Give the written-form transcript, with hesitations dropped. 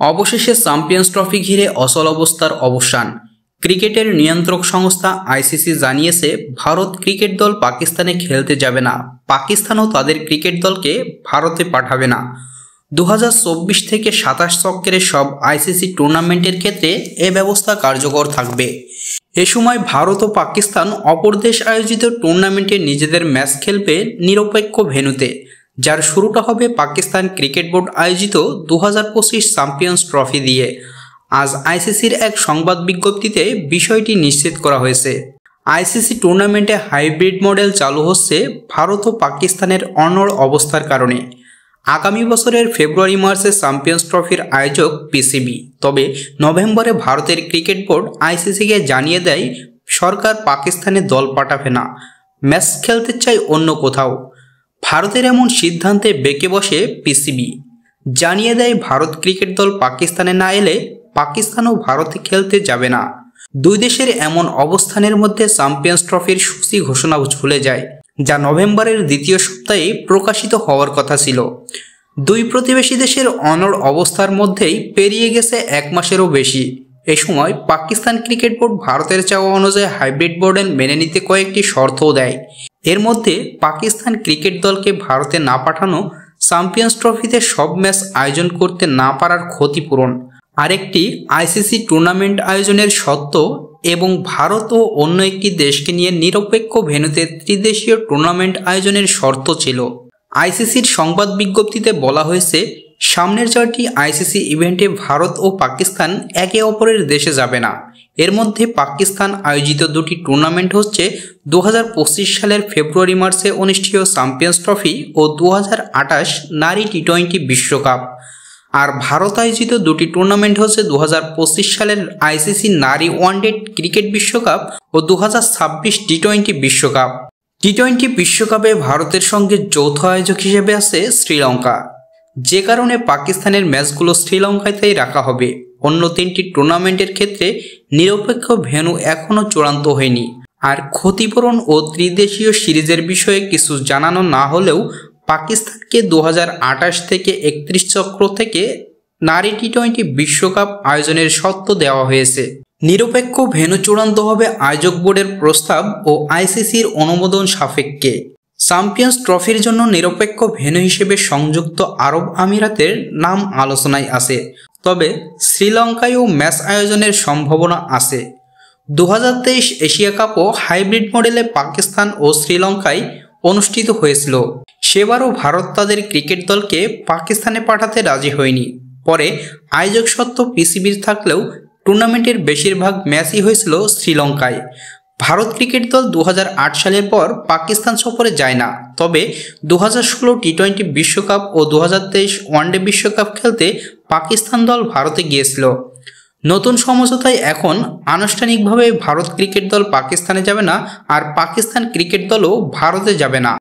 অবশেষে champions trophy ঘিরে অচল অবস্থার অবসান। ক্রিকেটের নিয়ন্ত্রক সংস্থা আইসিসি জানিয়েছে ভারত ক্রিকেট দল পাকিস্তানে খেলতে যাবে না, পাকিস্তানও তাদের ক্রিকেট দলকে ভারতে পাঠাবে না। 2024 থেকে 27 চক্রের সব আইসিসি টুর্নামেন্টের ক্ষেত্রে এ ব্যবস্থা কার্যকর থাকবে। এ সময় ভারত ও পাকিস্তান অপর দেশ আয়োজিত টুর্নামেন্টে নিজেদের ম্যাচ খেলবে নিরপেক্ষ ভেন্যুতে, যার শুরুটা হবে পাকিস্তান ক্রিকেট বোর্ড আয়োজিত 2025 চ্যাম্পিয়ন্স ট্রফি দিয়ে। আজ আইসিসির এক সংবাদ বিজ্ঞপ্তিতে বিষয়টি নিশ্চিত করা হয়েছে। আইসিসি টুর্নামেন্টে হাইব্রিড মডেল চালু হচ্ছে ভারত ও পাকিস্তানের অনড় অবস্থার কারণে। আগামী বছরের ফেব্রুয়ারি-মার্চে চ্যাম্পিয়ন্স ট্রফির আয়োজক পিসিবি, তবে নভেম্বরে ভারতের ক্রিকেট বোর্ড আইসিসিকে জানিয়ে দেয় সরকার পাকিস্তানে দল পাঠাবে না, ম্যাচ খেলতে চায় অন্য কোথাও। ভারতের এমন সিদ্ধান্তে বেঁকে বসে পিসিবি, জানিয়ে দেয় ভারত ক্রিকেট দল পাকিস্তানে না এলে পাকিস্তানও ভারতে খেলতে যাবে না। দুই দেশের এমন অবস্থানের মধ্যে চ্যাম্পিয়ন্স ট্রফির সূচি ঘোষণা ঝুলে যায়, যা নভেম্বরের দ্বিতীয় সপ্তাহে প্রকাশিত হওয়ার কথা ছিল। দুই প্রতিবেশী দেশের অনড় অবস্থার মধ্যেই পেরিয়ে গেছে এক মাসেরও বেশি। এ সময় পাকিস্তান ক্রিকেট বোর্ড ভারতের চাওয়া অনুযায়ী হাইব্রিড মডেল মেনে নিতে কয়েকটি শর্তও দেয়। এর মধ্যে পাকিস্তান ক্রিকেট দলকে ভারতে না পাঠানো, চ্যাম্পিয়ন্স ট্রফিতে সব ম্যাচ আয়োজন করতে না পারার ক্ষতিপূরণ, আরেকটি আইসিসি টুর্নামেন্ট আয়োজনের শর্ত এবং ভারত ও অন্য একটি দেশকে নিয়ে নিরপেক্ষ ভেন্যুতে ত্রিদেশীয় টুর্নামেন্ট আয়োজনের শর্ত ছিল। আইসিসির সংবাদ বিজ্ঞপ্তিতে বলা হয়েছে, সামনের 4টি আইসিসি ইভেন্টে ভারত ও পাকিস্তান একে অপরের দেশে যাবে না। এর মধ্যে পাকিস্তান আয়োজিত 2টি টুর্নামেন্ট হচ্ছে 2025 সালের ফেব্রুয়ারি-মার্চে অনুষ্ঠেয় চ্যাম্পিয়ন্স ট্রফি ও 2028 নারী টি-20 বিশ্বকাপ। আর ভারত আয়োজিত 2টি টুর্নামেন্ট হচ্ছে 2025 সালের আইসিসি নারী ওয়ানডে ক্রিকেট বিশ্বকাপ ও 2026 টি-20 বিশ্বকাপ। টি-20 বিশ্বকাপে ভারতের সঙ্গে যৌথ আয়োজক হিসেবে আছে শ্রীলঙ্কা, যে কারণে পাকিস্তানের ম্যাচগুলো শ্রীলঙ্কাতেই রাখা হবে। অন্য 3টি টুর্নামেন্টের ক্ষেত্রে নিরপেক্ষ ভেন্যু এখনও চূড়ান্ত হয়নি। আর ক্ষতিপূরণ ও ত্রিদেশীয় সিরিজের বিষয়ে কিছু জানানো না হলেও পাকিস্তানকে 2028 থেকে 31 চক্র থেকে নারী টি-20 বিশ্বকাপ আয়োজনের শর্ত দেওয়া হয়েছে। নিরপেক্ষ ভেন্যু চূড়ান্ত হবে আয়োজক বোর্ডের প্রস্তাব ও আইসিসির অনুমোদন সাপেক্ষে। চ্যাম্পিয়ন্স ট্রফির জন্য নিরপেক্ষ ভেন্যু হিসেবে সংযুক্ত আরব আমিরাতের নাম আলোচনায় আছে, তবে শ্রীলঙ্কায়ও ম্যাচ আয়োজনের সম্ভাবনা আছে। 2023 এশিয়া কাপও হাইব্রিড মডেলে পাকিস্তান ও শ্রীলঙ্কায় অনুষ্ঠিত হয়েছিল। সেবারও ভারত তাদের ক্রিকেট দলকে পাকিস্তানে পাঠাতে রাজি হয়নি। পরে আয়োজক সত্ত্ব পিসিবির থাকলেও টুর্নামেন্টের বেশিরভাগ ম্যাচই হয়েছিল শ্রীলঙ্কায়। ভারত ক্রিকেট দল 2008 সালের পর পাকিস্তান সফরে যায় না, তবে 2016 টি-20 বিশ্বকাপ ও 2023 ওয়ানডে বিশ্বকাপ খেলতে পাকিস্তান দল ভারতে গিয়েছিল। নতুন সমঝোতায় এখন আনুষ্ঠানিকভাবে ভারত ক্রিকেট দল পাকিস্তানে যাবে না, আর পাকিস্তান ক্রিকেট দলও ভারতে যাবে না।